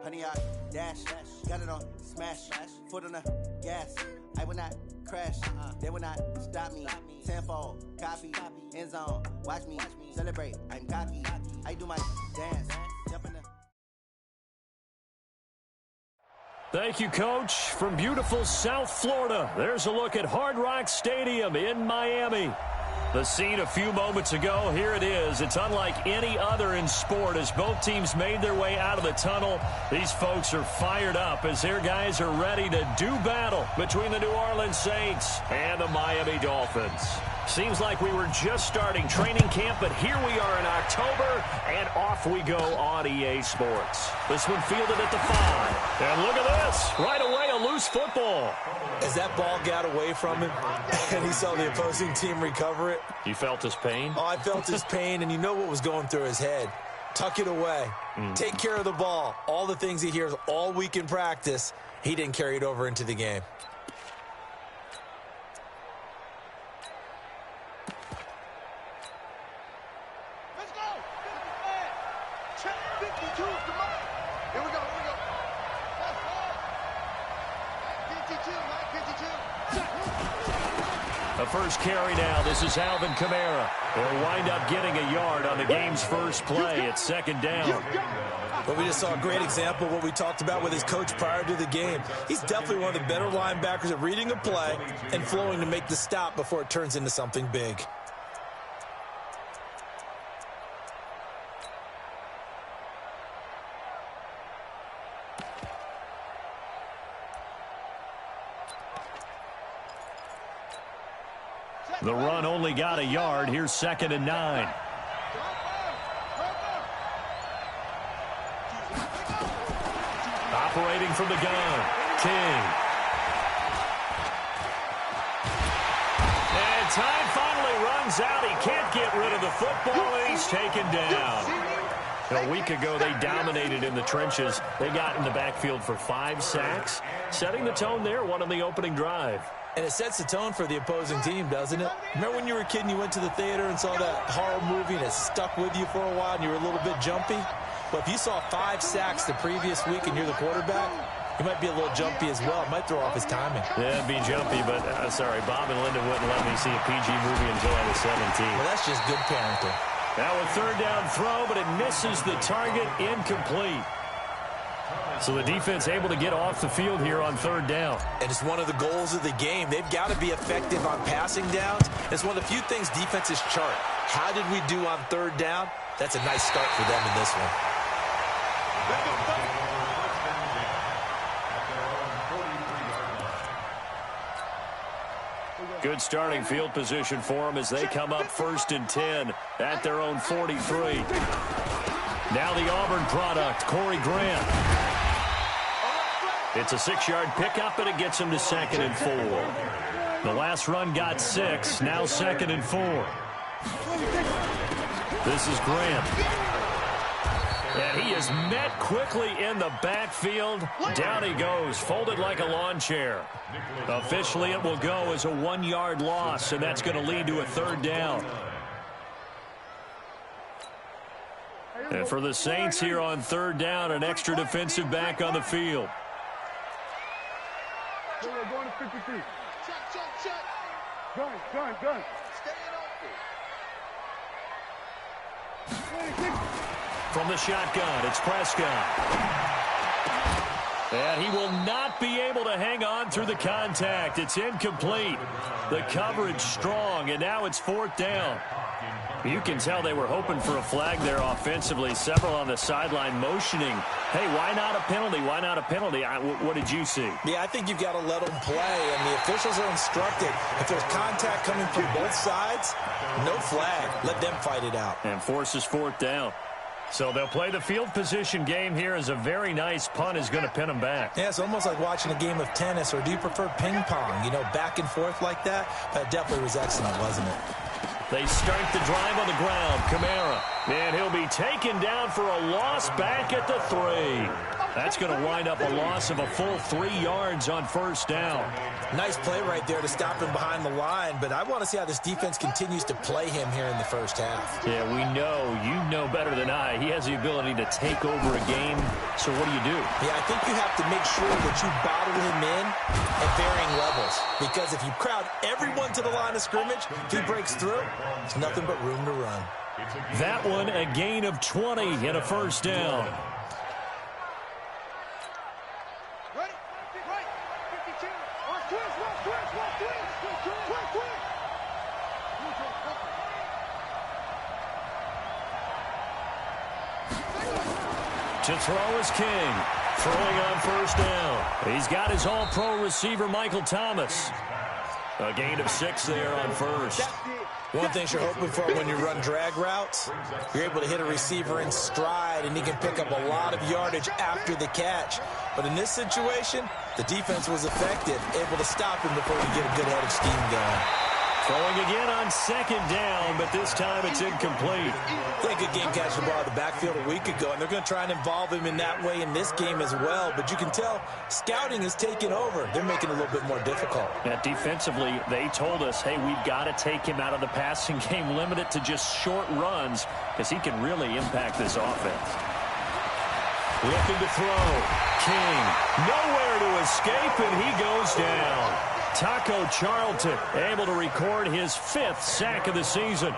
Honey, I dash, got it on smash, foot on the gas. I will not crash, they will not stop me. Tenfold, copy, end zone, watch me celebrate. I'm cocky, I do my dance, jump in the. Thank you, Coach. From beautiful South Florida, there's a look at Hard Rock Stadium in Miami. The scene a few moments ago, here it is. It's unlike any other in sport as both teams made their way out of the tunnel. These folks are fired up as their guys are ready to do battle between the New Orleans Saints and the Miami Dolphins. Seems like we were just starting training camp, but here we are in October, and off we go on EA Sports. This one fielded at the 5. And look at this. Right away, a loose football. As that ball got away from him and he saw the opposing team recover it. You felt his pain? Oh, I felt his pain, and you know what was going through his head. Tuck it away. Take care of the ball. All the things he hears all week in practice, he didn't carry it over into the game. The first carry now. This is Alvin Kamara. They'll wind up getting a yard on the game's first play. It's second down. But we just saw a great example of what we talked about with his coach prior to the game. He's definitely one of the better linebackers at reading a play and flowing to make the stop before it turns into something big. The run only got a yard. Here's second and 9. Operating from the gun, King. And time finally runs out. He can't get rid of the football, and he's taken down. A week ago, they dominated in the trenches. They got in the backfield for 5 sacks, setting the tone there, one on the opening drive. And it sets the tone for the opposing team, doesn't it? Remember when you were a kid and you went to the theater and saw that horror movie and it stuck with you for a while and you were a little bit jumpy? Well, if you saw 5 sacks the previous week and you're the quarterback, you might be a little jumpy as well. It might throw off his timing. Yeah, it'd be jumpy, but sorry, Bob and Linda wouldn't let me see a PG movie until I was 17. Well, that's just good parenting. Now a third down throw, but it misses the target, incomplete. So the defense able to get off the field here on third down. And it's one of the goals of the game. They've got to be effective on passing downs. It's one of the few things defenses chart. How did we do on third down? That's a nice start for them in this one. Good starting field position for them as they come up 1st and 10 at their own 43. Now the Auburn product, Corey Grant. It's a 6-yard pickup, and it gets him to 2nd and 4. The last run got 6, now 2nd and 4. This is Grant. And he is met quickly in the backfield. Down he goes, folded like a lawn chair. Officially, it will go as a 1-yard loss, and that's going to lead to a third down. And for the Saints here on third down, an extra defensive back on the field. Going to 53. Check. Gun. From the shotgun, it's Prescott. And he will not be able to hang on through the contact. It's incomplete. The coverage strong, and now it's 4th down. You can tell they were hoping for a flag there offensively. Several on the sideline motioning, hey, why not a penalty? Why not a penalty? What did you see? Yeah, I think you've got to let them play, and the officials are instructed. If there's contact coming from both sides, no flag. Let them fight it out. And forces 4th down. So they'll play the field position game here as a very nice punt is going to pin them back. Yeah, it's almost like watching a game of tennis, or do you prefer ping pong? You know, back and forth like that? That definitely was excellent, wasn't it? They start the drive on the ground. Kamara. And he'll be taken down for a loss back at the 3. That's going to wind up a loss of a full 3 yards on 1st down. Nice play right there to stop him behind the line, but I want to see how this defense continues to play him here in the first half. Yeah, we know, you know better than I, he has the ability to take over a game, So what do you do? Yeah, I think you have to make sure that you bottle him in at varying levels. Because if you crowd everyone to the line of scrimmage, if he breaks through, there's nothing but room to run. That one, a gain of 20 and a first down. To throw is King. Throwing on first down. He's got his all-pro receiver, Michael Thomas. A gain of 6 there on first. One thing you're hoping for when you run drag routes, you're able to hit a receiver in stride, and he can pick up a lot of yardage after the catch. But in this situation, the defense was effective, able to stop him before he get a good head of steam going. Throwing again on second down, but this time it's incomplete. He had a good game catching the ball in the backfield a week ago, and they're going to try and involve him in that way in this game as well. But you can tell scouting is taking over. They're making it a little bit more difficult. Yeah, defensively, they told us, hey, we've got to take him out of the passing game, limit it to just short runs, because he can really impact this offense. Looking to throw. King, nowhere to escape, and he goes down. Taco Charlton able to record his 5th sack of the season.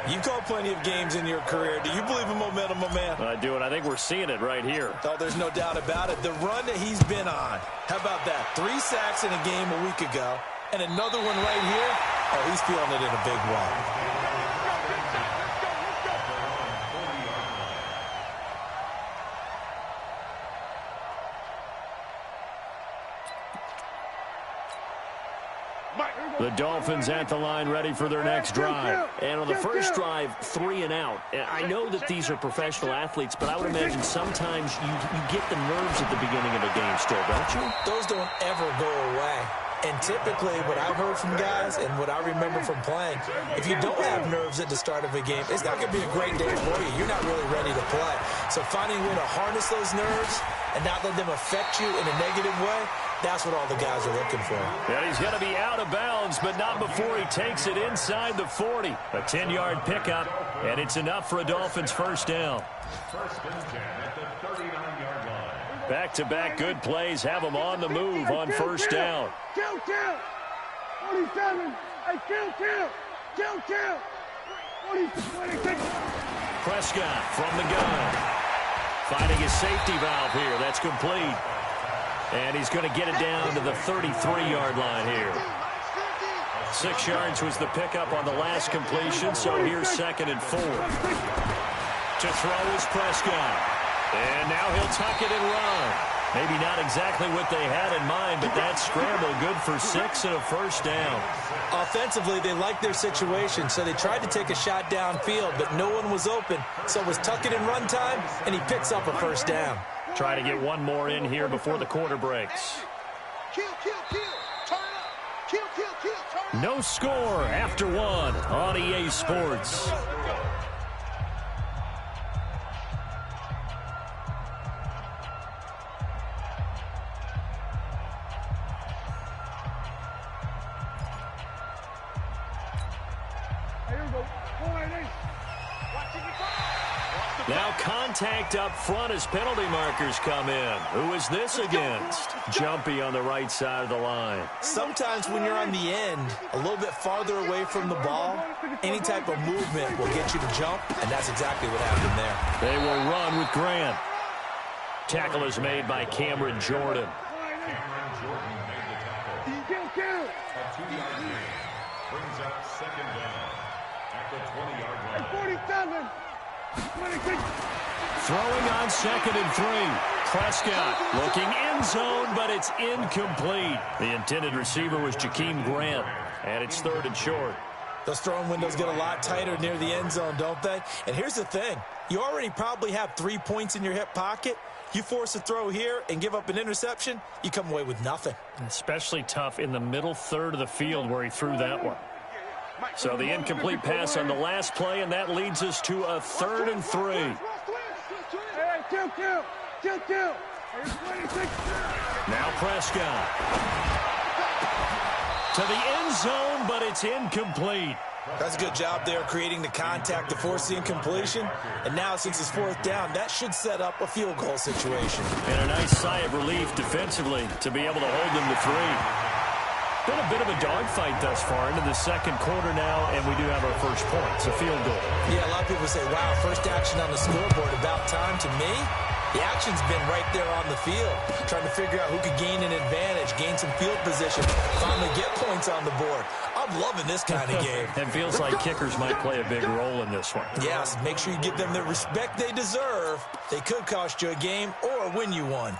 You've called plenty of games in your career. Do you believe in momentum, my man? I do, and I think we're seeing it right here. Oh, there's no doubt about it. The run that he's been on. How about that? 3 sacks in a game a week ago, and another one right here. Oh, he's feeling it in a big way. The Dolphins at the line ready for their next drive. And on the first drive, 3 and out. I know that these are professional athletes, but I would imagine sometimes you get the nerves at the beginning of a game still, don't you? Those don't ever go away. And typically what I've heard from guys and what I remember from playing, if you don't have nerves at the start of a game, it's not going to be a great day for you. You're not really ready to play. So finding a way to harness those nerves and not let them affect you in a negative way, that's what all the guys are looking for. And he's going to be out of bounds, but not before he takes it inside the 40. A 10-yard pickup, and it's enough for a Dolphins first down. First and 10 at the 39-yard line. Back-to-back good plays have him on the move on first down. Kill. 47. Hey, kill. 26. Prescott from the gun. Finding his safety valve here. That's complete. And he's going to get it down to the 33-yard line here. 6 yards was the pickup on the last completion, so here's 2nd and 4. To throw is Prescott. And now he'll tuck it and run. Maybe not exactly what they had in mind, but that scramble good for 6 and a first down. Offensively, they liked their situation, so they tried to take a shot downfield, but no one was open. So it was tuck it and run time, and he picks up a first down. Try to get one more in here before the quarter breaks. No score after 1 on EA Sports. Now contact up front as penalty markers come in. Who is this against? Jumpy on the right side of the line. Sometimes when you're on the end, a little bit farther away from the ball, any type of movement will get you to jump, and that's exactly what happened there. They will run with Grant. Tackle is made by Cameron Jordan. Cameron Jordan made the tackle. A 2-yard gain brings up 2nd down at the 20-yard line. 47. 26. Throwing on 2nd and 3. Prescott looking end zone, but it's incomplete. The intended receiver was Jakeem Grant, and it's 3rd and short. Those throwing windows get a lot tighter near the end zone, don't they? And here's the thing. You already probably have 3 points in your hip pocket. You force a throw here and give up an interception, you come away with nothing. Especially tough in the middle third of the field where he threw that one. So the incomplete pass on the last play, and that leads us to a 3rd and 3. Hey, kill. Now Prescott. To the end zone, but it's incomplete. That's a good job there creating the contact to force the incompletion. And now since it's fourth down, that should set up a field goal situation. And a nice sigh of relief defensively to be able to hold them to 3. Been a bit of a dogfight thus far into the second quarter now, and we do have our first point. It's a field goal. Yeah, a lot of people say, wow, first action on the scoreboard, about time. To me, the action's been right there on the field, trying to figure out who could gain an advantage, gain some field position, finally get points on the board. I'm loving this kind of game. It feels like kickers might play a big role in this one. Yes, make sure you give them the respect they deserve. They could cost you a game or win you one.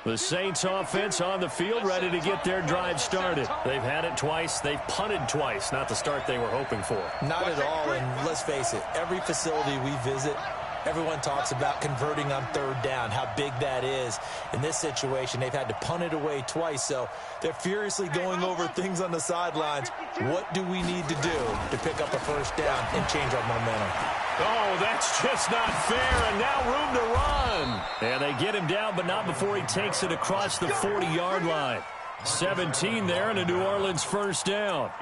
The Saints offense on the field, ready to get their drive started. They've had it twice. They've punted twice. Not the start they were hoping for. Not at all, and let's face it, every facility we visit, everyone talks about converting on third down, how big that is. In this situation, they've had to punt it away twice, so they're furiously going over things on the sidelines. What do we need to do to pick up a first down and change our momentum? Oh, that's just not fair, and now room to run. And they get him down, but not before he takes it across the 40-yard line. 17 there and a New Orleans first down.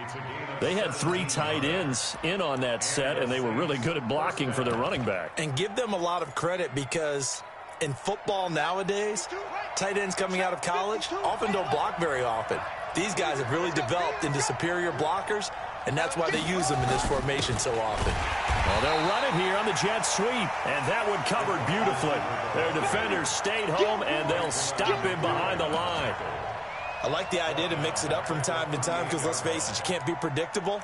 They had 3 tight ends in on that set, and they were really good at blocking for their running back. And give them a lot of credit because in football nowadays, tight ends coming out of college often don't block very often. These guys have really developed into superior blockers, and that's why they use them in this formation so often. Well, they'll run it here on the jet sweep, and that one covered beautifully. Their defenders stayed home, and they'll stop him behind the line. I like the idea to mix it up from time to time because, let's face it, you can't be predictable.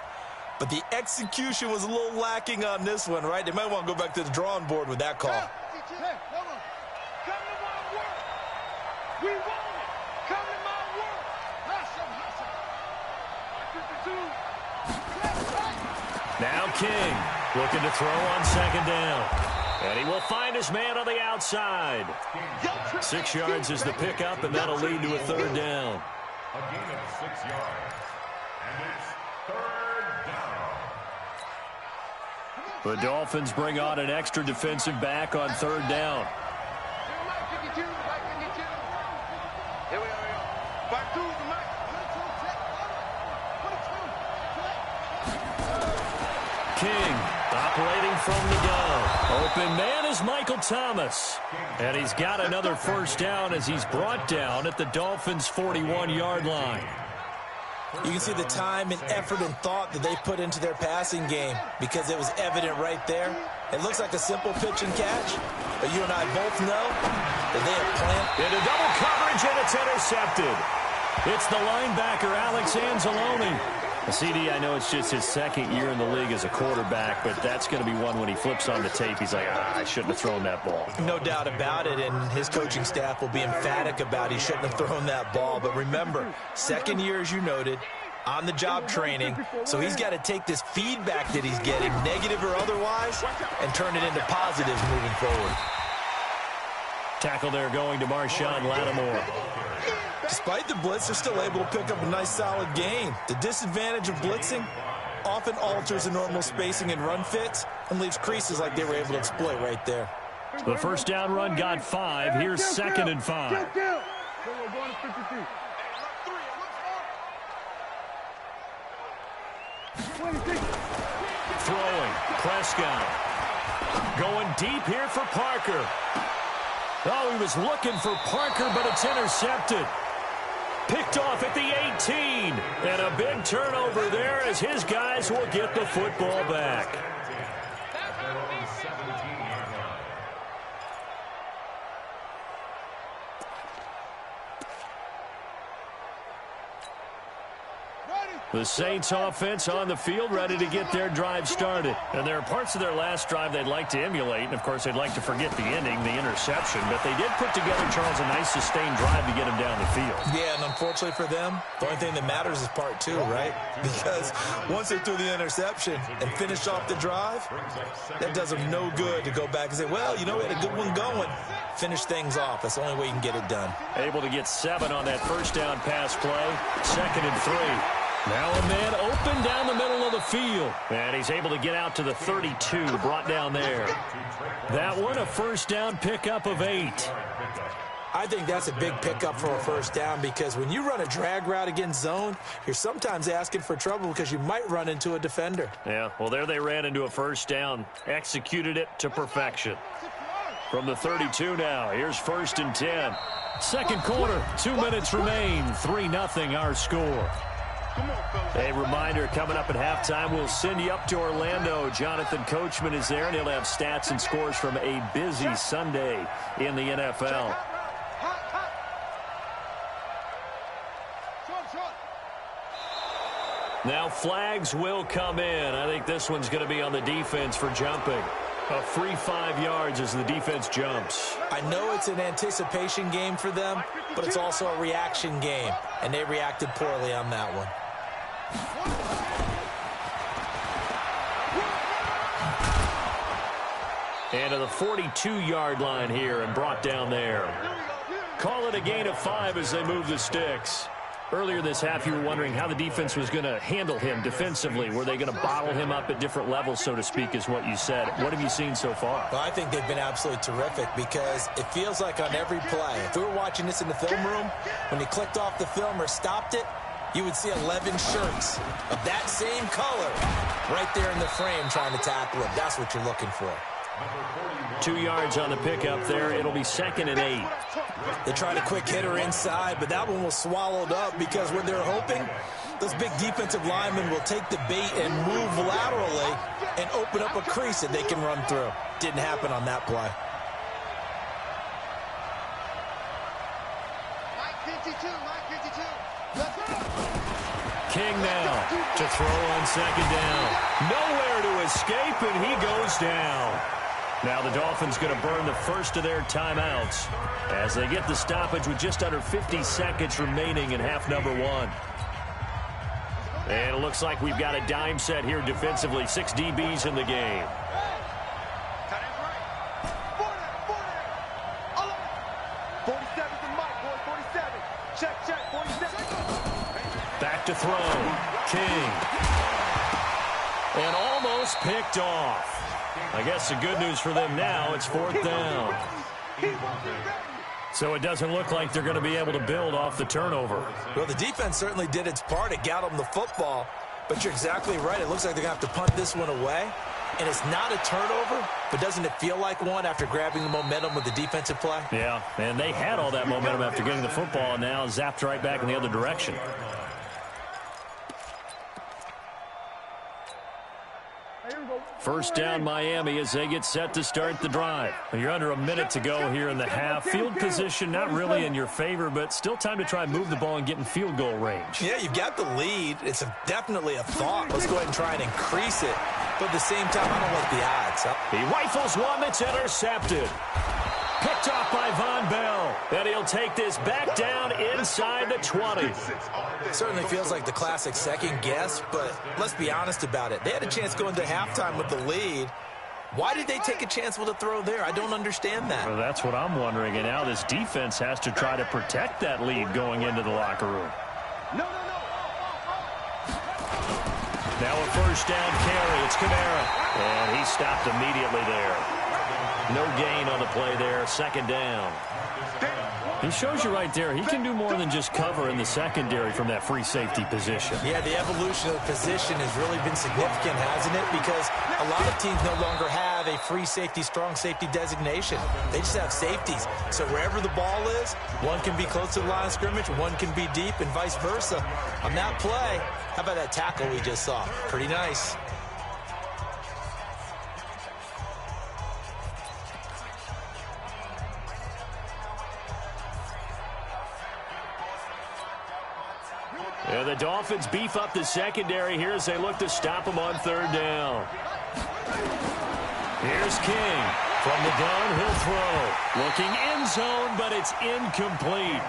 But the execution was a little lacking on this one, right? They might want to go back to the drawing board with that call. Now King looking to throw on second down. And he will find his man on the outside. 6 yards is the pickup, and that'll lead to a third down. A gain of 6 yards. And it's third down. The Dolphins bring on an extra defensive back on third down. King operating from the gun. Open man is Michael Thomas. And he's got another first down as he's brought down at the Dolphins' 41-yard line. You can see the time and effort and thought that they put into their passing game because it was evident right there. It looks like a simple pitch and catch, but you and I both know that they have planned. Into double coverage, and it's intercepted. It's the linebacker, Alex Anzalone. CD, I know it's just his second year in the league as a quarterback, but that's going to be one when he flips on the tape. He's like, I shouldn't have thrown that ball. No doubt about it, and his coaching staff will be emphatic about he shouldn't have thrown that ball. But remember, second year, as you noted, on-the-job training, so he's got to take this feedback that he's getting, negative or otherwise, and turn it into positives moving forward. Tackle there going to Marshawn Lattimore. Despite the blitz, they're still able to pick up a nice, solid gain. The disadvantage of blitzing often alters the normal spacing and run fits and leaves creases like they were able to exploit right there. The first down run got 5. Here's second and 5. Throwing, Prescott. Going deep here for Parker. Oh, he was looking for Parker, but it's intercepted. Picked off at the 18. And a big turnover there as his guys will get the football back. The Saints offense on the field ready to get their drive started. And there are parts of their last drive they'd like to emulate. And, of course, they'd like to forget the ending, the interception. But they did put together, Charles, a nice sustained drive to get them down the field. Yeah, and unfortunately for them, the only thing that matters is part 2, right? Because once they threw the interception and finished off the drive, that does them no good to go back and say, well, you know, we had a good one going. Finish things off. That's the only way you can get it done. Able to get 7 on that first down pass play. Second and 3. Now a man open down the middle of the field. And he's able to get out to the 32, brought down there. That one, a first down pickup of 8. I think that's a big pickup for a first down because when you run a drag route against zone, you're sometimes asking for trouble because you might run into a defender. Yeah, well, there they ran into a first down. Executed it to perfection. From the 32 now, here's 1st and 10. Second quarter, 2 minutes remain. 3-0 our score. A reminder, coming up at halftime, we'll send you up to Orlando. Jonathan Coachman is there, and he'll have stats and scores from a busy Sunday in the NFL. Now flags will come in. I think this one's going to be on the defense for jumping. A free 5 yards as the defense jumps. I know it's an anticipation game for them, but it's also a reaction game, and they reacted poorly on that one. And to the 42-yard line here and brought down there. Call it a gain of 5 as they move the sticks. Earlier this half, you were wondering how the defense was going to handle him defensively. Were they going to bottle him up at different levels, so to speak, is what you said. What have you seen so far? Well, I think they've been absolutely terrific because it feels like on every play, if we were watching this in the film room, when he clicked off the film or stopped it, you would see 11 shirts of that same color right there in the frame trying to tackle him. That's what you're looking for. 2 yards on the pickup there. It'll be 2nd and 8. They tried a quick hitter inside, but that one was swallowed up because when they're hoping, those big defensive linemen will take the bait and move laterally and open up a crease that they can run through. Didn't happen on that play. King now to throw on 2nd down. Nowhere to escape, and he goes down. Now the Dolphins going to burn the first of their timeouts as they get the stoppage with just under 50 seconds remaining in half number 1. And it looks like we've got a dime set here defensively. 6 DBs in the game. Back to throw. King. And almost picked off. I guess the good news for them now, it's 4th down. So it doesn't look like they're going to be able to build off the turnover. Well, the defense certainly did its part. It got them the football. But you're exactly right. It looks like they're going to have to punt this one away. And it's not a turnover, but doesn't it feel like one after grabbing the momentum with the defensive play? Yeah, and they had all that momentum after getting the football, and now zapped right back in the other direction. First down Miami as they get set to start the drive. You're under a minute to go here in the half. Field position not really in your favor, but still time to try and move the ball and get in field goal range. Yeah, you've got the lead. It's definitely a thought. Let's go ahead and try and increase it. But at the same time, I don't like the odds. He rifles one that's intercepted. Picked off by Von Bell. And he'll take this back down inside the 20. Certainly feels like the classic second guess, but let's be honest about it. They had a chance going to halftime with the lead. Why did they take a chance with a throw there? I don't understand that. Well, that's what I'm wondering. And now this defense has to try to protect that lead going into the locker room. Now a first down carry. It's Kamara. And he stopped immediately there. No gain on the play there. 2nd down. He shows you right there, he can do more than just cover in the secondary from that free safety position. Yeah, the evolution of the position has really been significant, hasn't it? Because a lot of teams no longer have a free safety, strong safety designation. They just have safeties. So wherever the ball is, one can be close to the line of scrimmage, one can be deep, and vice versa. On that play, how about that tackle we just saw? Pretty nice. Yeah, the Dolphins beef up the secondary here as they look to stop him on 3rd down. Here's King. From the gun, he'll throw. Looking end zone, but it's incomplete.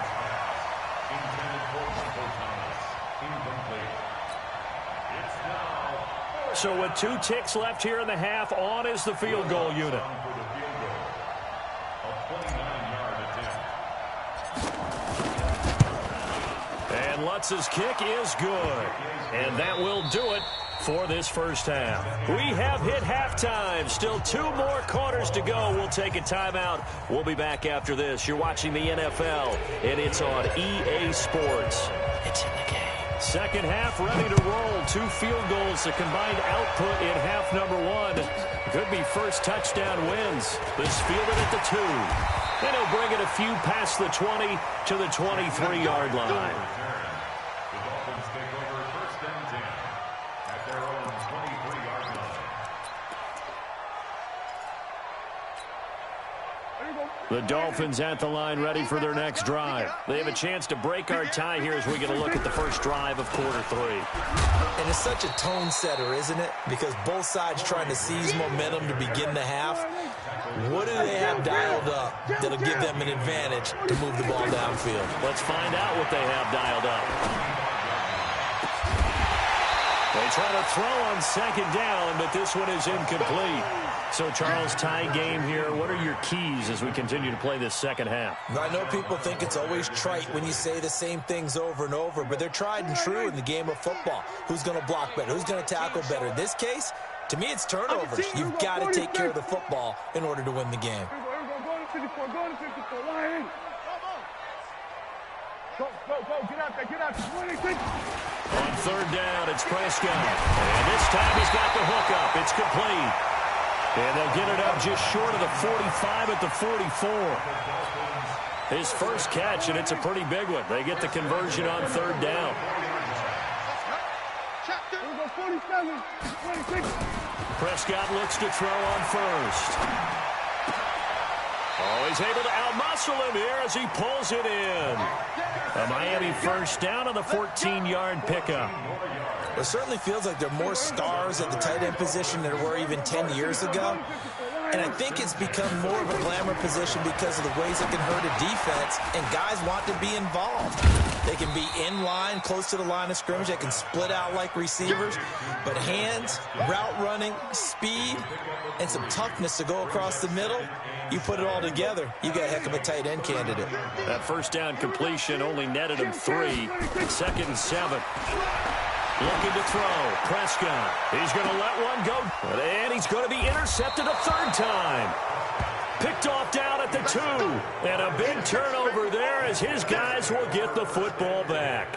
So with 2 ticks left here in the half, on is the field goal unit. And Lutz's kick is good. And that will do it for this first half. We have hit halftime. Still 2 more quarters to go. We'll take a timeout. We'll be back after this. You're watching the NFL, and it's on EA Sports. It's in the game. Second half ready to roll. 2 field goals, the combined output in half number 1. Could be first touchdown wins. This fielded at the 2. And he'll bring it a few past the 20 to the 23-yard line. The Dolphins take over first and 10 at their own 23-yard line. The Dolphins at the line ready for their next drive. They have a chance to break our tie here as we get a look at the first drive of quarter 3. And it's such a tone setter, isn't it? Because both sides trying to seize momentum to begin the half. What do they have dialed up that'll give them an advantage to move the ball downfield? Let's find out what they have dialed up. They try to throw on second down, but this one is incomplete. So, Charles, tie game here. What are your keys as we continue to play this second half? I know people think it's always trite when you say the same things over and over, but they're tried and true in the game of football. Who's going to block better? Who's going to tackle better? In this case, to me, it's turnovers. You've got to take care of the football in order to win the game. Go, get out there, get out there. On third down, it's Prescott. And this time he's got the hook up. It's complete. And they'll get it up just short of the 45 at the 44. His first catch, and it's a pretty big one. They get the conversion on third down. Prescott looks to throw on first. Oh, he's able to outmuscle him here as he pulls it in. A Miami first down on the 14-yard pickup. It certainly feels like there are more stars at the tight end position than there were even 10 years ago. And I think it's become more of a glamour position because of the ways it can hurt a defense, and guys want to be involved. They can be in line, close to the line of scrimmage. They can split out like receivers. But hands, route running, speed, and some toughness to go across the middle, you put it all together, you got a heck of a tight end candidate. That first down completion only netted him 3. Second and 7. Looking to throw. Prescott. He's going to let one go. And he's going to be intercepted a third time. Picked off down at the 2. And a big turnover there as his guys will get the football back.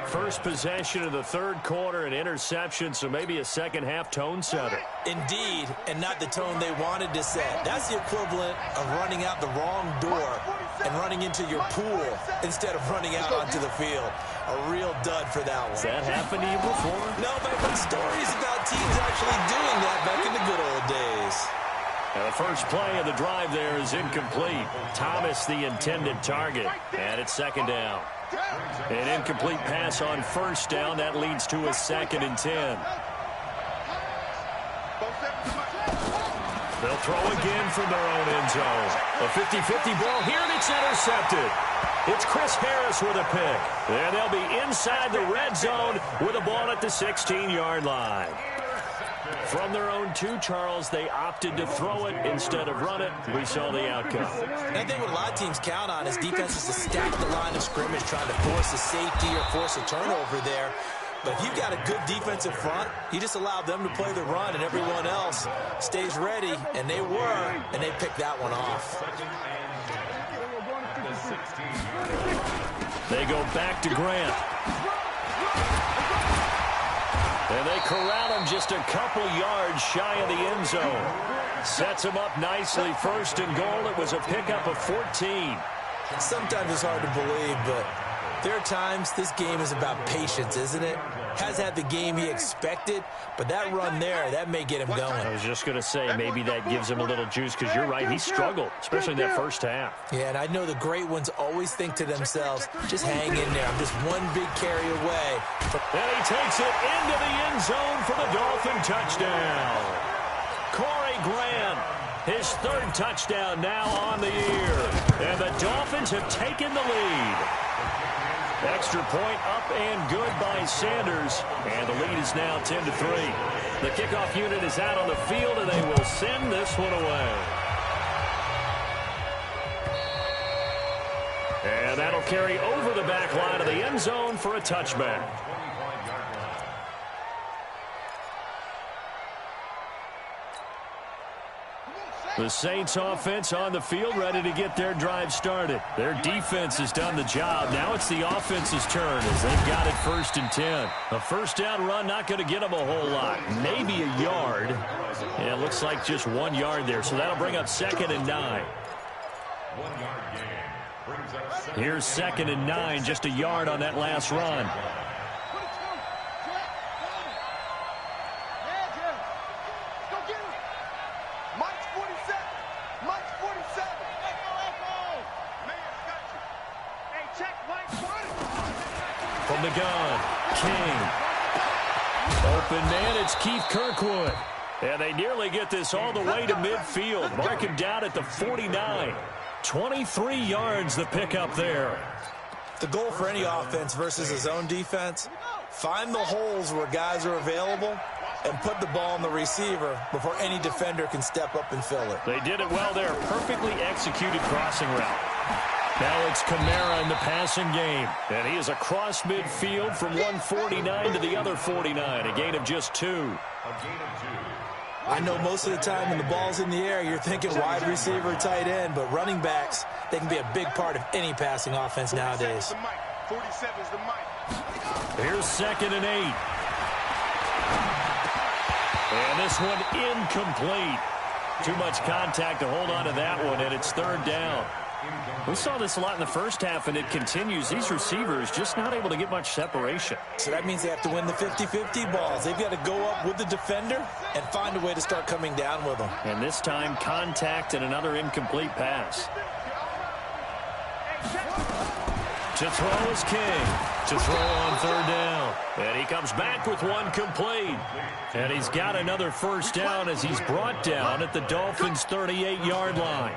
First possession of the third quarter, an interception, so maybe a second-half tone setter. Indeed, and not the tone they wanted to set. That's the equivalent of running out the wrong door and running into your pool instead of running out onto the field. A real dud for that one. Has that happened to you before? No, but I've heard stories about teams actually doing that back in the good old days. Now the first play of the drive there is incomplete. Thomas the intended target, and it's second down. An incomplete pass on first down. That leads to a 2nd and 10. They'll throw again from their own end zone. A 50-50 ball here, and it's intercepted. It's Chris Harris with a pick. And they'll be inside the red zone with a ball at the 16-yard line. From their own 2, Charles, they opted to throw it instead of run it. We saw the outcome. And I think what a lot of teams count on is defenses to stack the line of scrimmage, trying to force a safety or force a turnover there. But if you've got a good defensive front, you just allow them to play the run, and everyone else stays ready, and they were, and they picked that one off. They go back to Grant. And they corral him just a couple yards shy of the end zone. Sets him up nicely. First and goal. It was a pickup of 14. Sometimes it's hard to believe, but there are times this game is about patience, isn't it? Has had the game he expected, but that run there, that may get him going. I was just going to say, maybe that gives him a little juice, because you're right, he struggled, especially in that first half. Yeah, and I know the great ones always think to themselves, just hang in there. I'm just one big carry away. And he takes it into the end zone for the Dolphin touchdown. Corey Grant, his 3rd touchdown now on the year. And the Dolphins have taken the lead. Extra point up and good by Sanders. And the lead is now 10-3. The kickoff unit is out on the field, and they will send this one away. And that'll carry over the back line of the end zone for a touchback. The Saints offense on the field, ready to get their drive started. Their defense has done the job. Now it's the offense's turn as they've got it 1st and 10. A first down run, not going to get them a whole lot. Maybe a yard. Yeah, it looks like just 1 yard there. So that'll bring up 2nd and 9. 1 yard gain brings up 2nd. Here's 2nd and 9, just a yard on that last run. From the gun, King. Open man, it's Keith Kirkwood. And they nearly get this all the way to midfield. Mark him down at the 49. 23 yards the pickup there. The goal for any offense versus his own defense, find the holes where guys are available and put the ball on the receiver before any defender can step up and fill it. They did it well there. Perfectly executed crossing route. Now it's Kamara in the passing game. And he is across midfield from 149 to the other 49. A gain of just 2. A gain of 2. I know most of the time when the ball's in the air, you're thinking wide receiver, tight end, but running backs, they can be a big part of any passing offense nowadays. 47's the mic. Here's 2nd and 8. And this one incomplete. Too much contact to hold on to that one, and it's 3rd down. We saw this a lot in the first half, and it continues. These receivers just not able to get much separation. So that means they have to win the 50-50 balls. They've got to go up with the defender and find a way to start coming down with them. And this time, contact and another incomplete pass. To throw is King. To throw on 3rd down. And he comes back with one complete. And he's got another first down as he's brought down at the Dolphins' 38-yard line.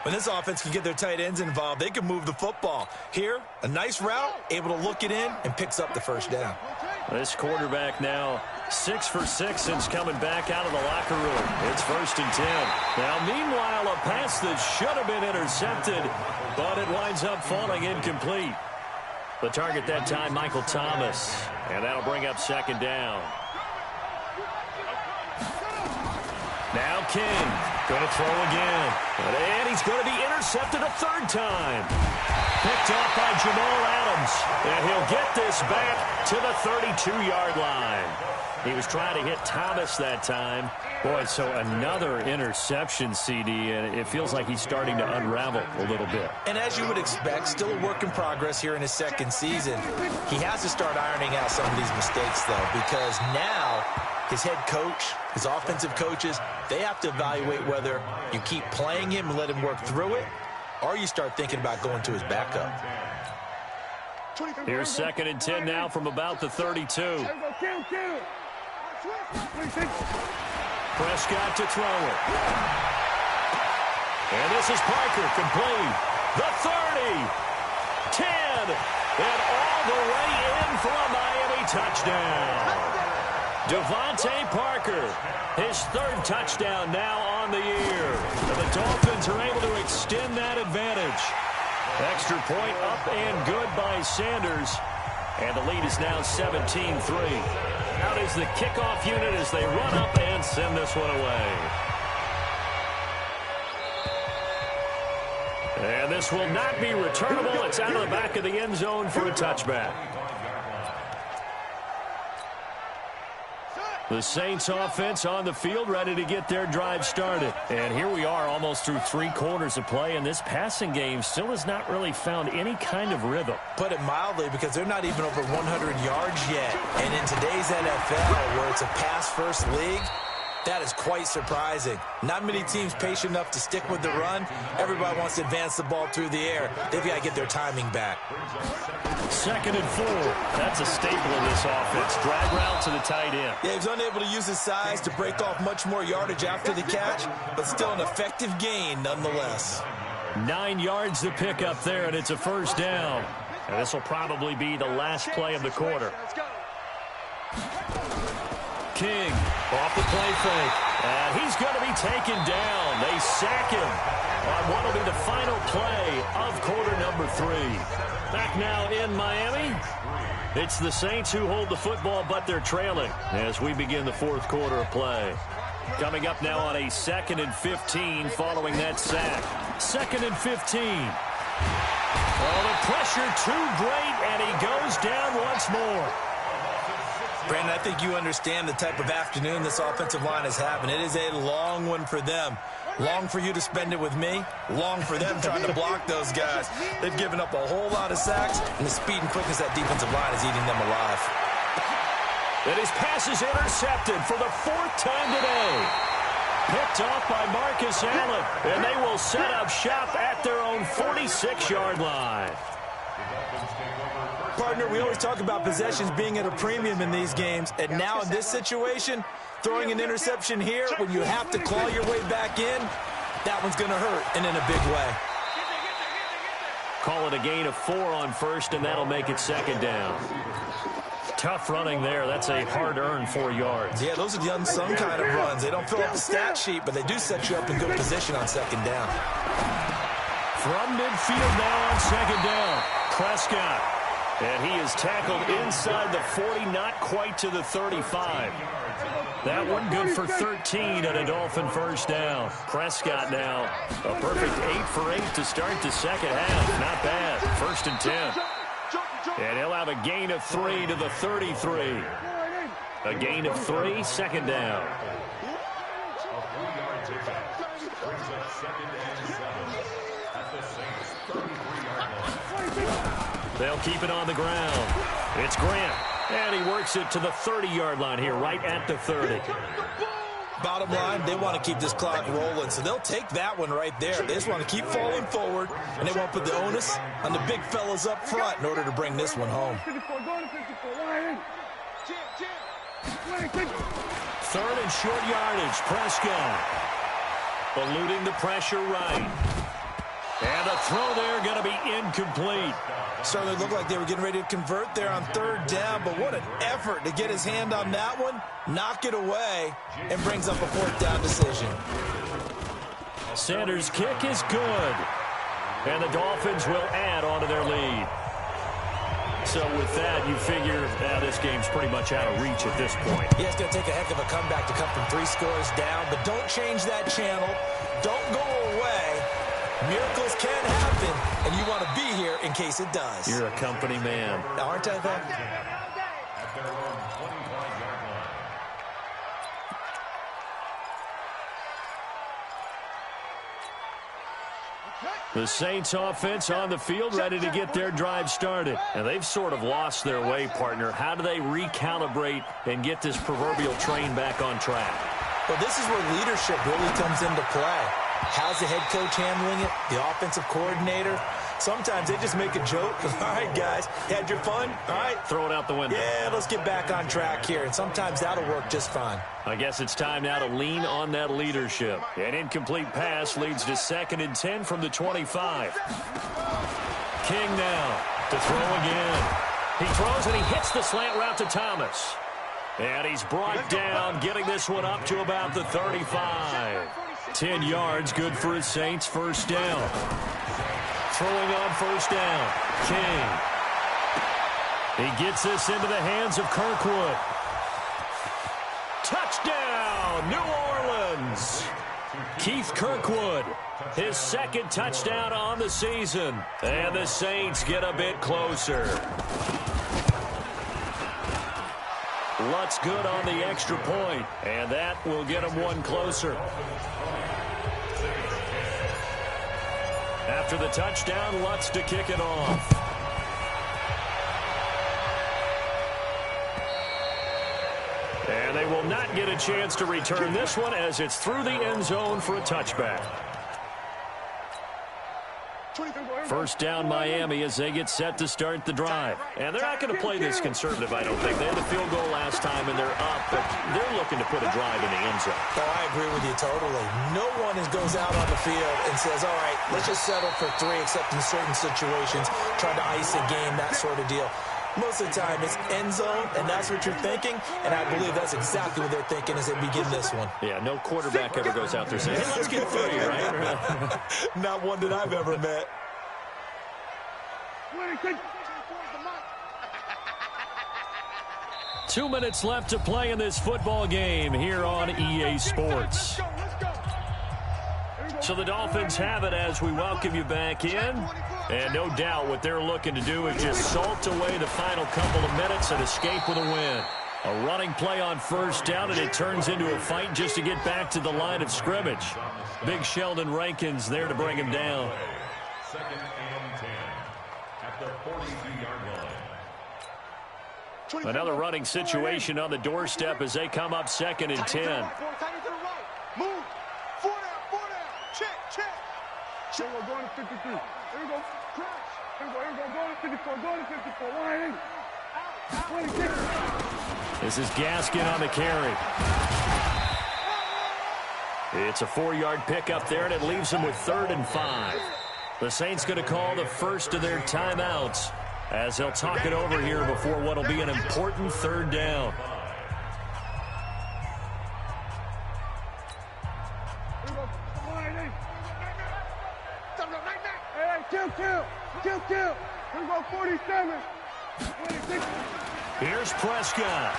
When this offense can get their tight ends involved, they can move the football. Here, a nice route, able to look it in, and picks up the first down. This quarterback now 6 for 6 since coming back out of the locker room. It's 1st and 10. Now, meanwhile, a pass that should have been intercepted, but it winds up falling incomplete. The target that time, Michael Thomas. And that'll bring up 2nd down. Now King, going to throw again. And he's going to be intercepted a 3rd time. Picked off by Jamal Adams. And he'll get this back to the 32-yard line. He was trying to hit Thomas that time. Boy, so another interception, CD, and it feels like he's starting to unravel a little bit. And as you would expect, still a work in progress here in his 2nd season. He has to start ironing out some of these mistakes, though, because now his head coach, his offensive coaches, they have to evaluate whether you keep playing him and let him work through it, or you start thinking about going to his backup. Here's 2nd and 10 now from about the 32. Prescott to throw it. And this is Parker, complete. The 30, 10, and all the way in for a Miami touchdown. Devontae Parker, his 3rd touchdown now on the year. And the Dolphins are able to extend that advantage. Extra point up and good by Sanders. And the lead is now 17-3. Out is the kickoff unit as they run up and send this one away. And this will not be returnable. It's out of the back of the end zone for a touchback. The Saints offense on the field, ready to get their drive started. And here we are almost through 3 quarters of play, and this passing game still has not really found any kind of rhythm. Put it mildly, because they're not even over 100 yards yet. And in today's NFL, where it's a pass-first league, that is quite surprising. Not many teams patient enough to stick with the run. Everybody wants to advance the ball through the air. They've got to get their timing back. 2nd and 4. That's a staple in this offense. Drag route to the tight end. Yeah, he was unable to use his size to break off much more yardage after the catch, but still an effective gain nonetheless. 9 yards to pick up there, and it's a first down. And this will probably be the last play of the quarter. King off the play fake. And he's going to be taken down. They sack him on what will be the final play of quarter number 3. Back now in Miami. It's the Saints who hold the football, but they're trailing as we begin the 4th quarter of play. Coming up now on a 2nd and 15 following that sack. 2nd and 15. Oh, the pressure too great, and he goes down once more. Brandon, I think you understand the type of afternoon this offensive line is having. It is a long one for them. Long for you to spend it with me. Long for them trying to block those guys. They've given up a whole lot of sacks, and the speed and quickness of that defensive line is eating them alive. And his pass is intercepted for the 4th time today. Picked off by Marcus Allen, and they will set up shop at their own 46-yard line. Partner, we always talk about possessions being at a premium in these games, and now in this situation, throwing an interception here when you have to claw your way back in, that one's going to hurt, and in a big way. Call it a gain of 4 on first, and that'll make it 2nd down. Tough running there. That's a hard-earned 4 yards. Yeah, those are the unsung kind of runs. They don't fill up the stat sheet, but they do set you up in good position on 2nd down. From midfield now on 2nd down, Prescott. And he is tackled inside the 40, not quite to the 35. That one good for 13 and a Dolphin first down. Prescott now a perfect 8 for 8 to start the second half. Not bad. 1st and 10. And he'll have a gain of 3 to the 33. A gain of 3, 2nd down. A 3-yard pickup brings up 2nd and 7 at the Saints' 33-yard line. They'll keep it on the ground. It's Grant. And he works it to the 30-yard line here, right at the 30. Bottom line, they want to keep this clock rolling, so they'll take that one right there. They just want to keep falling forward, and they won't put the onus on the big fellas up front in order to bring this one home. 3rd and short yardage, Prescott. Eluding the pressure right. And a throw there going to be incomplete. Certainly looked like they were getting ready to convert there on 3rd down, but what an effort to get his hand on that one, knock it away, and brings up a 4th down decision. Sanders' kick is good. And the Dolphins will add on to their lead. So with that, you figure this game's pretty much out of reach at this point. Yeah, it's going to take a heck of a comeback to come from 3 scores down, but don't change that channel. Don't go away. Miracles can happen, and you want to be here in case it does. You're a company man. Aren't I, though? At their own 25-yard line. The Saints offense on the field ready to get their drive started. And they've sort of lost their way, partner. How do they recalibrate and get this proverbial train back on track? Well, this is where leadership really comes into play. How's the head coach handling it? The offensive coordinator? Sometimes they just make a joke. All right, guys, had your fun? All right. Throw it out the window. Yeah, let's get back on track here. And sometimes that'll work just fine. I guess it's time now to lean on that leadership. An incomplete pass leads to 2nd and 10 from the 25. King now to throw again. He throws and he hits the slant route to Thomas. And he's brought down, getting this one up to about the 35. 10 yards, good for his Saints, first down. Throwing on first down, King. He gets this into the hands of Kirkwood. Touchdown, New Orleans. Keith Kirkwood, his 2nd touchdown on the season. And the Saints get a bit closer. Lutz good on the extra point, and that will get him one closer. After the touchdown, Lutz to kick it off. And they will not get a chance to return this one as it's through the end zone for a touchback. First down Miami as they get set to start the drive. And they're not going to play this conservative, I don't think. They had the field goal last time and they're up, but they're looking to put a drive in the end zone. Oh, I agree with you totally. No one goes out on the field and says, all right, let's just settle for 3, except in certain situations, trying to ice a game, that sort of deal. Most of the time, it's end zone, and that's what you're thinking, and I believe that's exactly what they're thinking as they begin this one. Yeah, no quarterback ever goes out there saying, hey, let's get 3, right? Not one that I've ever met. 2 minutes left to play in this football game here on EA Sports. So the Dolphins have it as we welcome you back in. And no doubt what they're looking to do is just salt away the final couple of minutes and escape with a win. A running play on first down, and it turns into a fight just to get back to the line of scrimmage. Big Sheldon Rankins there to bring him down. 2nd and 10 at the 42-yard line. Another running situation on the doorstep as they come up 2nd and 10. Move. 4 down. Check. Check. We're going to 53. Here we go. Crash. Here we go. Going to 54. Going to 54. 180. 26. This is Gaskin on the carry. It's a 4-yard pickup there, and it leaves them with 3rd and 5. The Saints going to call the first of their timeouts as they'll talk it over here before what will be an important 3rd down. Kill. Here we go, 47. 26. Here's Prescott.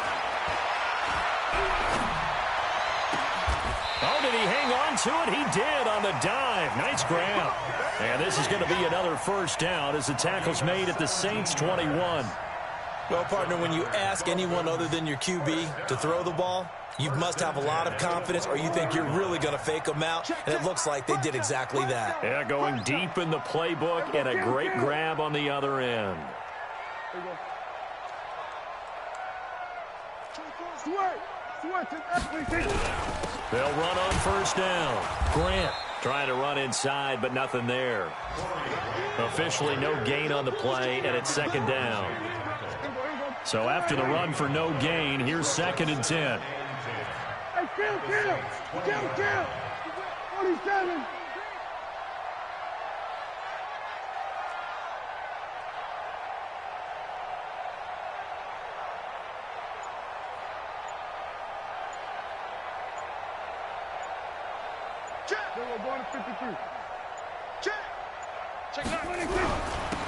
Oh, did he hang on to it? He did on the dive. Nice grab. And this is going to be another first down as the tackle's made at the Saints' 21. Well, partner, when you ask anyone other than your QB to throw the ball, you must have a lot of confidence, or you think you're really going to fake them out, and it looks like they did exactly that. Yeah, going deep in the playbook and a great grab on the other end. They'll run on first down. Grant trying to run inside, but nothing there. Officially no gain on the play, and it's 2nd down. So after the run for no gain, here's 2nd and 10. Kill. 47.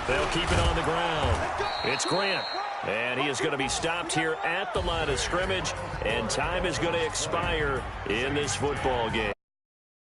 They'll keep it on the ground. It's Grant. And he is going to be stopped here at the line of scrimmage. And time is going to expire in this football game.